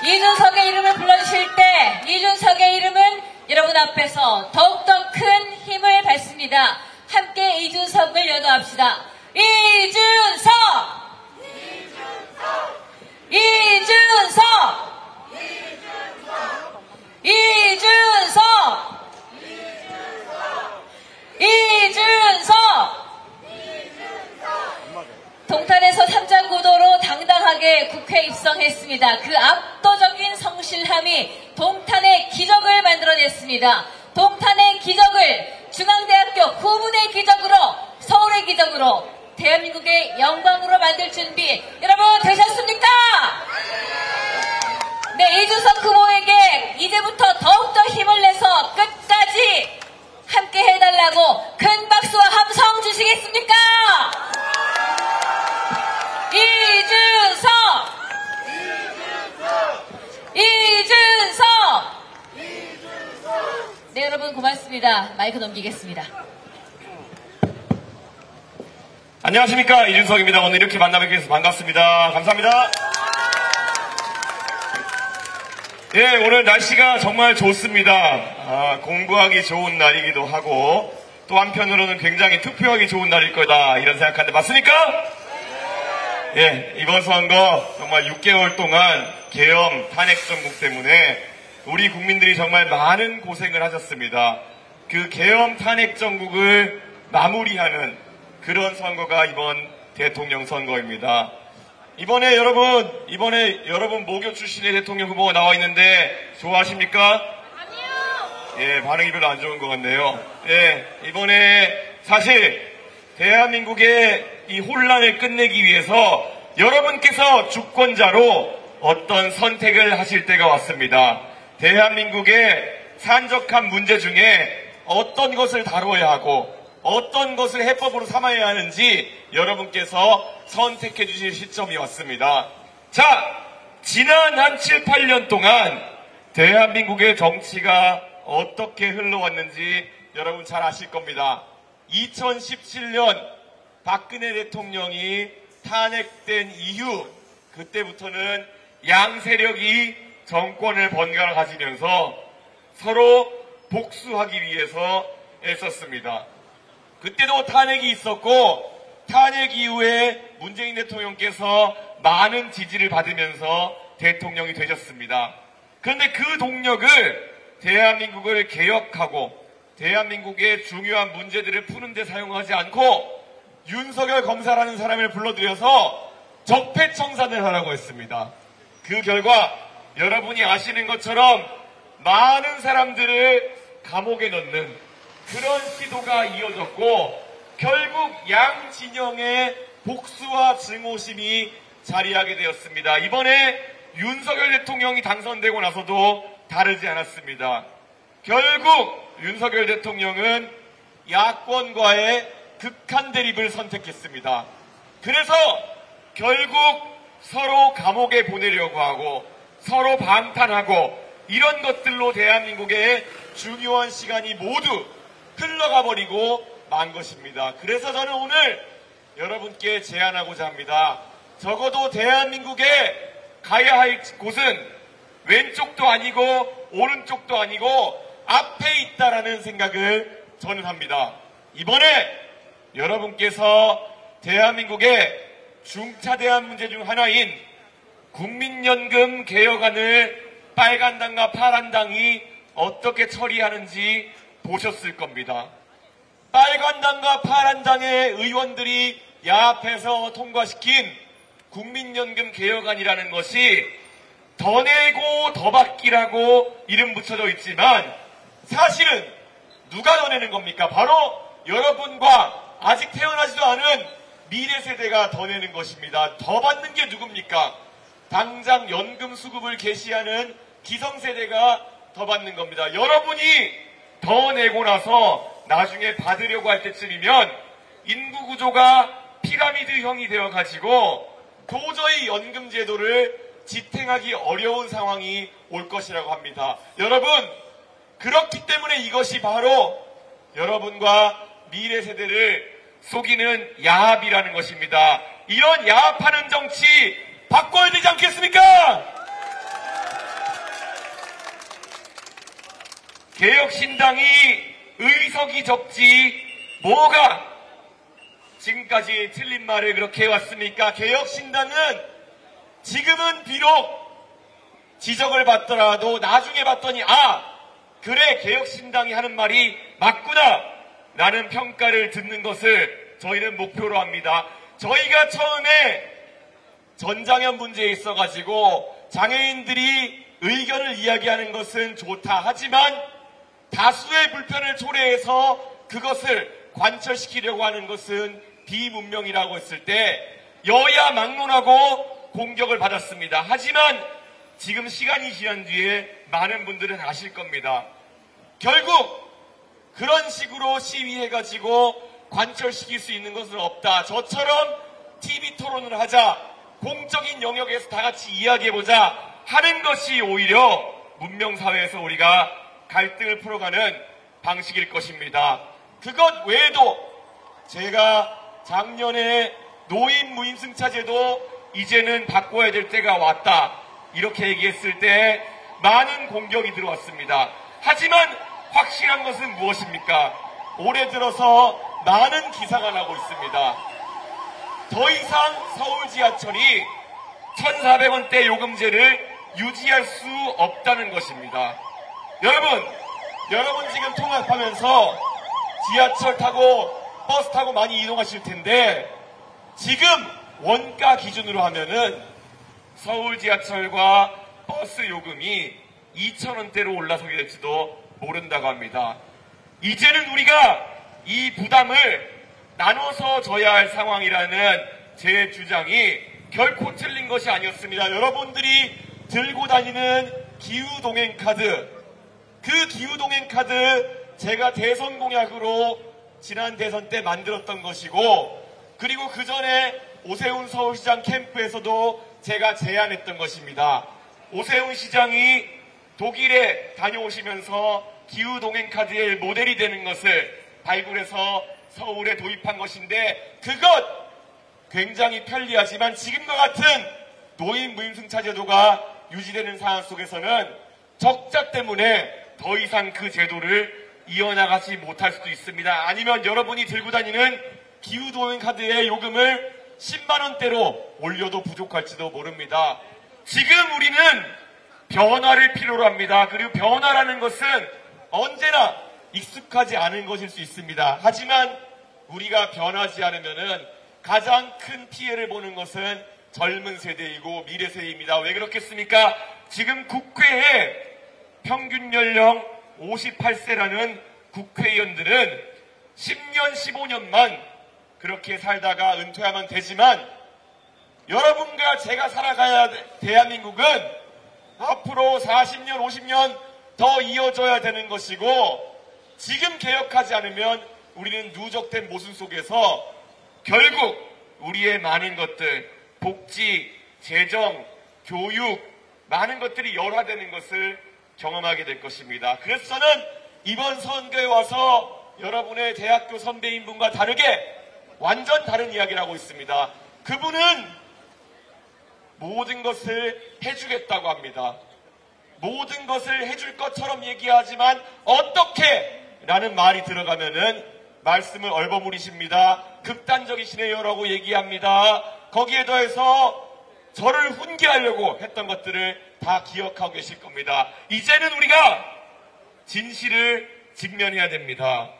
이준석의 이름을 불러주실 때 이준석의 이름은 여러분 앞에서 더욱더 큰 힘을 받습니다. 함께 이준석을 연호합시다. 이준석! 이준석! 이준석! 이준석! 동탄에서 삼장구도로 당당하게 국회 입성했습니다. 그 압도적인 성실함이 동탄의 기적을 만들어냈습니다. 동탄의 기적을 중앙대학교 후문의 기적으로, 서울의 기적으로, 대한민국의 영광으로 만들 준비 여러분 되셨습니까? 네, 이준석 후보에게 이제부터 더욱더 힘을 내서 끝까지 함께 해달라고 큰 박수와 함성 주시겠습니까? 이준석! 이준석! 네, 여러분 고맙습니다. 마이크 넘기겠습니다. 안녕하십니까, 이준석입니다. 오늘 이렇게 만나뵙게 돼서 반갑습니다. 감사합니다. 예, 오늘 날씨가 정말 좋습니다. 공부하기 좋은 날이기도 하고 또 한편으로는 굉장히 투표하기 좋은 날일 거다 이런 생각하는데 맞습니까? 예, 이번 선거 정말 6개월 동안 계엄 탄핵 정국 때문에 우리 국민들이 정말 많은 고생을 하셨습니다. 그 계엄 탄핵 정국을 마무리하는 그런 선거가 이번 대통령 선거입니다. 이번에 여러분 모교 출신의 대통령 후보가 나와 있는데 좋아하십니까? 아니요. 예, 반응이 별로 안 좋은 것 같네요. 예, 이번에 사실 대한민국의 이 혼란을 끝내기 위해서 여러분께서 주권자로 어떤 선택을 하실 때가 왔습니다. 대한민국의 산적한 문제 중에 어떤 것을 다뤄야 하고 어떤 것을 해법으로 삼아야 하는지 여러분께서 선택해 주실 시점이 왔습니다. 자, 지난 한 7, 8년 동안 대한민국의 정치가 어떻게 흘러왔는지 여러분 잘 아실 겁니다. 2017년 박근혜 대통령이 탄핵된 이후 그때부터는 양 세력이 정권을 번갈아 가지면서 서로 복수하기 위해서 애썼습니다. 그때도 탄핵이 있었고 탄핵 이후에 문재인 대통령께서 많은 지지를 받으면서 대통령이 되셨습니다. 그런데 그 동력을 대한민국을 개혁하고 대한민국의 중요한 문제들을 푸는 데 사용하지 않고 윤석열 검사라는 사람을 불러들여서 적폐청산을 하라고 했습니다. 그 결과 여러분이 아시는 것처럼 많은 사람들을 감옥에 넣는 그런 시도가 이어졌고 결국 양 진영의 복수와 증오심이 자리하게 되었습니다. 이번에 윤석열 대통령이 당선되고 나서도 다르지 않았습니다. 결국 윤석열 대통령은 야권과의 극한 대립을 선택했습니다. 그래서 결국 서로 감옥에 보내려고 하고 서로 방탄하고 이런 것들로 대한민국의 중요한 시간이 모두 흘러가 버리고 만 것입니다. 그래서 저는 오늘 여러분께 제안하고자 합니다. 적어도 대한민국에 가야 할 곳은 왼쪽도 아니고 오른쪽도 아니고 앞에 있다라는 생각을 저는 합니다. 이번에 여러분께서 대한민국의 중차대한 문제 중 하나인 국민연금 개혁안을 빨간당과 파란당이 어떻게 처리하는지 보셨을 겁니다. 빨간당과 파란당의 의원들이 야합해서 통과시킨 국민연금 개혁안이라는 것이 더 내고 더 받기라고 이름 붙여져 있지만 사실은 누가 더 내는 겁니까? 바로 여러분과 아직 태어나지도 않은 미래 세대가 더 내는 것입니다. 더 받는 게 누굽니까? 당장 연금 수급을 개시하는 기성세대가 더 받는 겁니다. 여러분이 더 내고 나서 나중에 받으려고 할 때쯤이면 인구 구조가 피라미드형이 되어가지고 도저히 연금 제도를 지탱하기 어려운 상황이 올 것이라고 합니다. 여러분, 그렇기 때문에 이것이 바로 여러분과 미래 세대를 속이는 야합이라는 것입니다. 이런 야합하는 정치 바꿔야 되지 않겠습니까? 개혁신당이 의석이 적지 뭐가 지금까지 틀린 말을 그렇게 해왔습니까? 개혁신당은 지금은 비록 지적을 받더라도 나중에 봤더니 그래 개혁신당이 하는 말이 맞구나 라는 평가를 듣는 것을 저희는 목표로 합니다. 저희가 처음에 전장현 문제에 있어가지고 장애인들이 의견을 이야기하는 것은 좋다 하지만 다수의 불편을 초래해서 그것을 관철시키려고 하는 것은 비문명이라고 했을 때 여야 막론하고 공격을 받았습니다. 하지만 지금 시간이 지난 뒤에 많은 분들은 아실 겁니다. 결국 그런 식으로 시위해가지고 관철시킬 수 있는 것은 없다. 저처럼 TV 토론을 하자, 공적인 영역에서 다 같이 이야기해보자 하는 것이 오히려 문명사회에서 우리가 갈등을 풀어가는 방식일 것입니다. 그것 외에도 제가 작년에 노인 무임승차제도 이제는 바꿔야 될 때가 왔다 이렇게 얘기했을 때 많은 공격이 들어왔습니다. 하지만 확실한 것은 무엇입니까? 올해 들어서 많은 기사가 나고 있습니다. 더 이상 서울 지하철이 1,400원대 요금제를 유지할 수 없다는 것입니다. 여러분 지금 통학하면서 지하철 타고 버스 타고 많이 이동하실 텐데 지금 원가 기준으로 하면은 서울 지하철과 버스 요금이 2,000원대로 올라서게 될지도 모른다고 합니다. 이제는 우리가 이 부담을 나눠서 져야 할 상황이라는 제 주장이 결코 틀린 것이 아니었습니다. 여러분들이 들고 다니는 기후동행카드, 그 기후동행카드 제가 대선 공약으로 지난 대선 때 만들었던 것이고 그리고 그 전에 오세훈 서울시장 캠프에서도 제가 제안했던 것입니다. 오세훈 시장이 독일에 다녀오시면서 기후동행카드의 모델이 되는 것을 발굴해서 서울에 도입한 것인데 그것 굉장히 편리하지만 지금과 같은 노인 무임승차 제도가 유지되는 상황 속에서는 적자 때문에 더 이상 그 제도를 이어나가지 못할 수도 있습니다. 아니면 여러분이 들고 다니는 기후동행카드의 요금을 10만원대로 올려도 부족할지도 모릅니다. 지금 우리는 변화를 필요로 합니다. 그리고 변화라는 것은 언제나 익숙하지 않은 것일 수 있습니다. 하지만 우리가 변하지 않으면은 가장 큰 피해를 보는 것은 젊은 세대이고 미래 세대입니다. 왜 그렇겠습니까? 지금 국회에 평균 연령 58세라는 국회의원들은 10년, 15년만 그렇게 살다가 은퇴하면 되지만 여러분과 제가 살아가야 대한민국은 앞으로 40년, 50년 더 이어져야 되는 것이고 지금 개혁하지 않으면 우리는 누적된 모순 속에서 결국 우리의 많은 것들, 복지, 재정, 교육, 많은 것들이 열화되는 것을 경험하게 될 것입니다. 그래서 저는 이번 선거에 와서 여러분의 대학교 선배인분과 다르게 완전 다른 이야기를 하고 있습니다. 그분은 모든 것을 해주겠다고 합니다. 모든 것을 해줄 것처럼 얘기하지만 어떻게? 라는 말이 들어가면은 말씀을 얼버무리십니다. 극단적이시네요 라고 얘기합니다. 거기에 더해서 저를 훈계하려고 했던 것들을 다 기억하고 계실 겁니다. 이제는 우리가 진실을 직면해야 됩니다.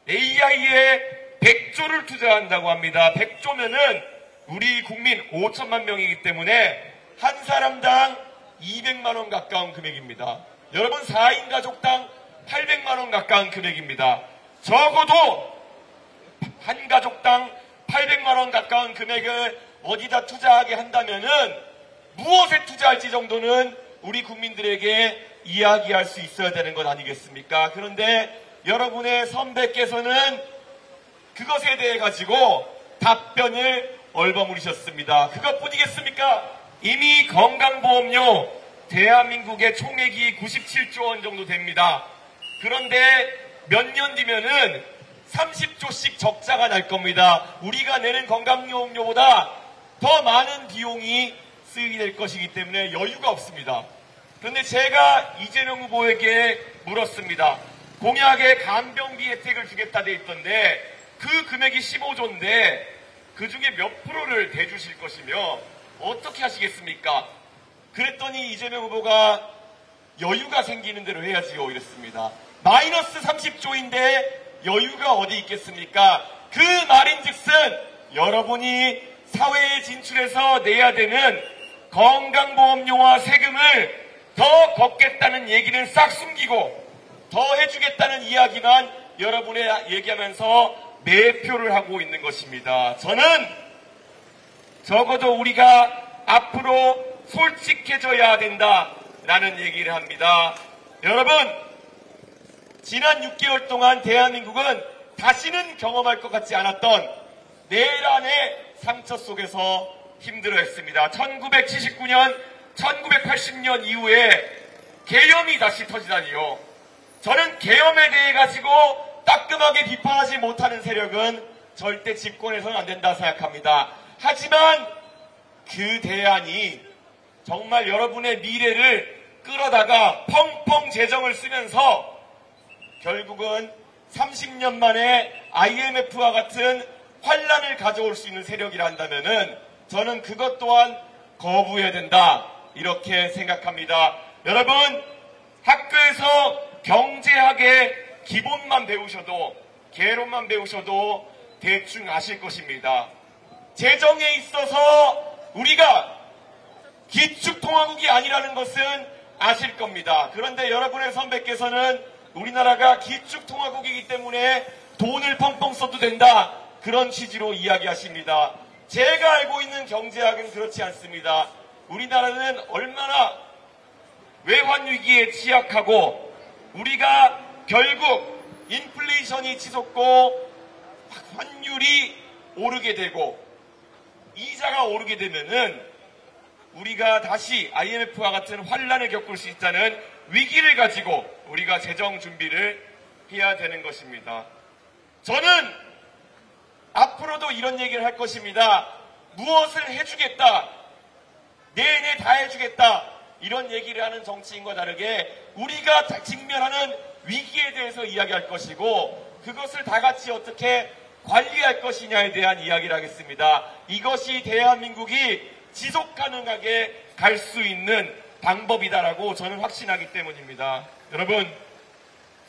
AI에 100조를 투자한다고 합니다. 100조면은 우리 국민 5천만 명이기 때문에 한 사람당 200만 원 가까운 금액입니다. 여러분 4인 가족당 800만 원 가까운 금액입니다. 적어도 한 가족당 800만 원 가까운 금액을 어디다 투자하게 한다면은 무엇에 투자할지 정도는 우리 국민들에게 이야기할 수 있어야 되는 것 아니겠습니까? 그런데 여러분의 선배께서는 그것에 대해 가지고 답변을 얼버무리셨습니다. 그것뿐이겠습니까? 이미 건강보험료 대한민국의 총액이 97조 원 정도 됩니다. 그런데 몇 년 뒤면은 30조씩 적자가 날 겁니다. 우리가 내는 건강보험료보다 더 많은 비용이 쓰이게 될 것이기 때문에 여유가 없습니다. 그런데 제가 이재명 후보에게 물었습니다. 공약에 간병비 혜택을 주겠다 돼 있던데 그 금액이 15조인데 그 중에 몇 프로를 대주실 것이며 어떻게 하시겠습니까? 그랬더니 이재명 후보가 여유가 생기는 대로 해야지요 이랬습니다. 마이너스 30조인데 여유가 어디 있겠습니까? 그 말인즉슨 여러분이 사회에 진출해서 내야 되는 건강보험료와 세금을 더 걷겠다는 얘기는 싹 숨기고 더 해주겠다는 이야기만 여러분의 얘기하면서 매표를 하고 있는 것입니다. 저는 적어도 우리가 앞으로 솔직해져야 된다라는 얘기를 합니다. 여러분, 지난 6개월 동안 대한민국은 다시는 경험할 것 같지 않았던 내란의 상처 속에서 힘들어했습니다. 1979년, 1980년 이후에 계엄이 다시 터지다니요. 저는 계엄에 대해 가지고 따끔하게 비판하지 못하는 세력은 절대 집권해서는 안 된다 생각합니다. 하지만 그 대안이 정말 여러분의 미래를 끌어다가 펑펑 재정을 쓰면서 결국은 30년 만에 IMF와 같은 환란을 가져올 수 있는 세력이라 한다면은 저는 그것 또한 거부해야 된다 이렇게 생각합니다. 여러분, 학교에서 경제학의 기본만 배우셔도 개론만 배우셔도 대충 아실 것입니다. 재정에 있어서 우리가 기축통화국이 아니라는 것은 아실 겁니다. 그런데 여러분의 선배께서는 우리나라가 기축통화국이기 때문에 돈을 펑펑 써도 된다 그런 취지로 이야기하십니다. 제가 알고 있는 경제학은 그렇지 않습니다. 우리나라는 얼마나 외환위기에 취약하고 우리가 결국 인플레이션이 치솟고 환율이 오르게 되고 이자가 오르게 되면은 우리가 다시 IMF와 같은 환란을 겪을 수 있다는 위기를 가지고 우리가 재정 준비를 해야 되는 것입니다. 저는 앞으로도 이런 얘기를 할 것입니다. 무엇을 해주겠다, 내내 다 해주겠다 이런 얘기를 하는 정치인과 다르게 우리가 직면하는 위기에 대해서 이야기할 것이고 그것을 다 같이 어떻게 관리할 것이냐에 대한 이야기를 하겠습니다. 이것이 대한민국이 지속 가능하게 갈 수 있는 방법이다라고 저는 확신하기 때문입니다. 여러분,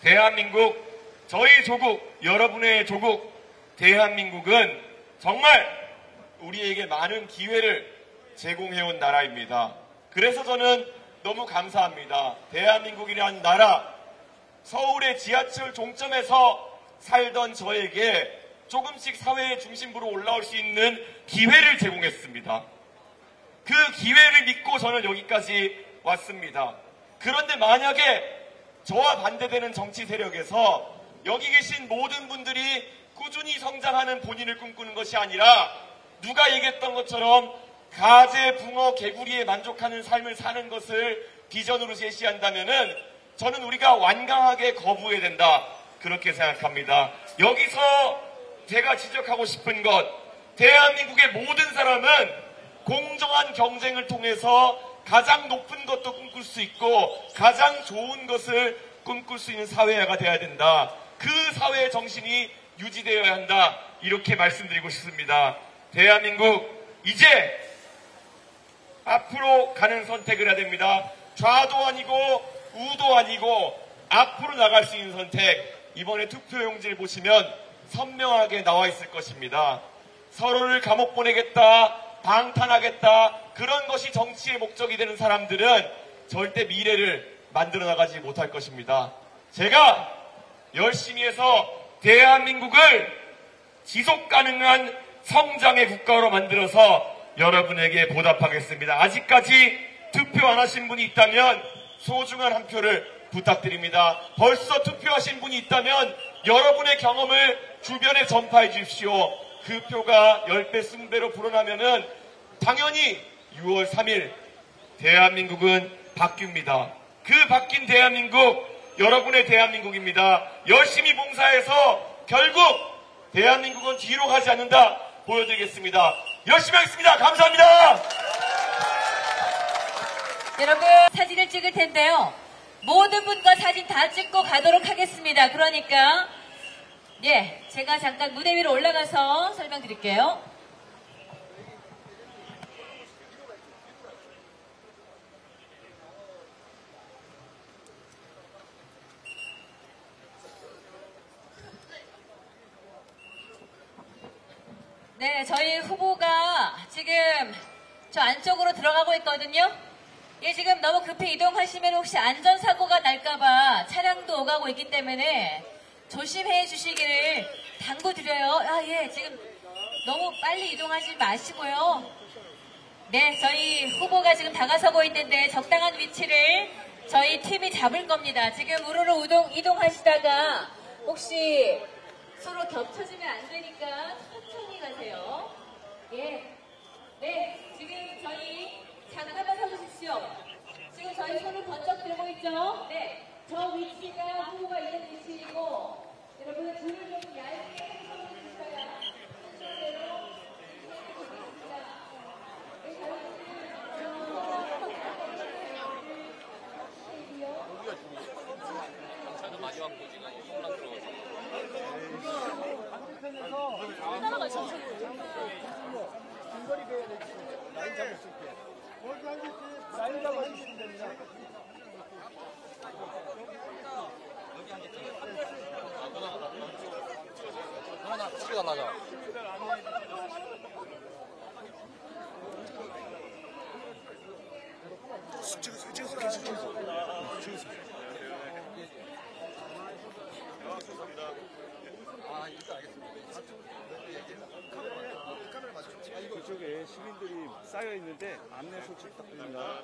대한민국, 저희 조국, 여러분의 조국, 대한민국은 정말 우리에게 많은 기회를 제공해온 나라입니다. 그래서 저는 너무 감사합니다. 대한민국이라는 나라, 서울의 지하철 종점에서 살던 저에게 조금씩 사회의 중심부로 올라올 수 있는 기회를 제공했습니다. 그 기회를 믿고 저는 여기까지 왔습니다. 그런데 만약에 저와 반대되는 정치 세력에서 여기 계신 모든 분들이 꾸준히 성장하는 본인을 꿈꾸는 것이 아니라 누가 얘기했던 것처럼 가재, 붕어, 개구리에 만족하는 삶을 사는 것을 비전으로 제시한다면은 저는 우리가 완강하게 거부해야 된다 그렇게 생각합니다. 여기서 제가 지적하고 싶은 것, 대한민국의 모든 사람은 공정한 경쟁을 통해서 가장 높은 것도 꿈꿀 수 있고 가장 좋은 것을 꿈꿀 수 있는 사회가 돼야 된다. 그 사회의 정신이 유지되어야 한다. 이렇게 말씀드리고 싶습니다. 대한민국 이제 앞으로 가는 선택을 해야 됩니다. 좌도 아니고 우도 아니고 앞으로 나갈 수 있는 선택. 이번에 투표용지를 보시면 선명하게 나와 있을 것입니다. 서로를 감옥 보내겠다, 방탄하겠다, 그런 것이 정치의 목적이 되는 사람들은 절대 미래를 만들어 나가지 못할 것입니다. 제가 열심히 해서 대한민국을 지속 가능한 성장의 국가로 만들어서 여러분에게 보답하겠습니다. 아직까지 투표 안 하신 분이 있다면 소중한 한 표를 부탁드립니다. 벌써 투표하신 분이 있다면 여러분의 경험을 주변에 전파해 주십시오. 그 표가 10배, 20배로 불어나면은 당연히 6월 3일 대한민국은 바뀝니다. 그 바뀐 대한민국, 여러분의 대한민국입니다. 열심히 봉사해서 결국 대한민국은 뒤로 가지 않는다 보여드리겠습니다. 열심히 하겠습니다. 감사합니다. 여러분, 사진을 찍을 텐데요. 모든 분과 사진 다 찍고 가도록 하겠습니다. 그러니까 예, 제가 잠깐 무대 위로 올라가서 설명드릴게요. 네, 저희 후보가 지금 저 안쪽으로 들어가고 있거든요. 예, 지금 너무 급히 이동하시면 혹시 안전사고가 날까봐 차량도 오가고 있기 때문에 조심해 주시기를 당부드려요. 아, 예, 지금 너무 빨리 이동하지 마시고요. 네, 저희 후보가 지금 다가서고 있는데 적당한 위치를 저희 팀이 잡을 겁니다. 지금 우르르 이동하시다가 혹시 서로 겹쳐지면 안 되니까 천천히 가세요. 예. 네, 지금 저희 잠깐만 서주십시오. 지금 저희 손을 번쩍 들고 있죠? 네. 저 위치가 후보가 있는 위치이고, 여러분 줄을 좀 얇게 서서 주셔야 순서대로 해주시겠습니다. 네, 저희도 마지막 고지가 혼란 들어가서 중거리 배야 되지. 라인 잡을 수 있게. 거기 앉을 때 라인 잡아주시면 됩니다. 하나 치료가 나자. 이쪽에 시민들이 쌓여 있는데 안내 소식 부탁드립니다.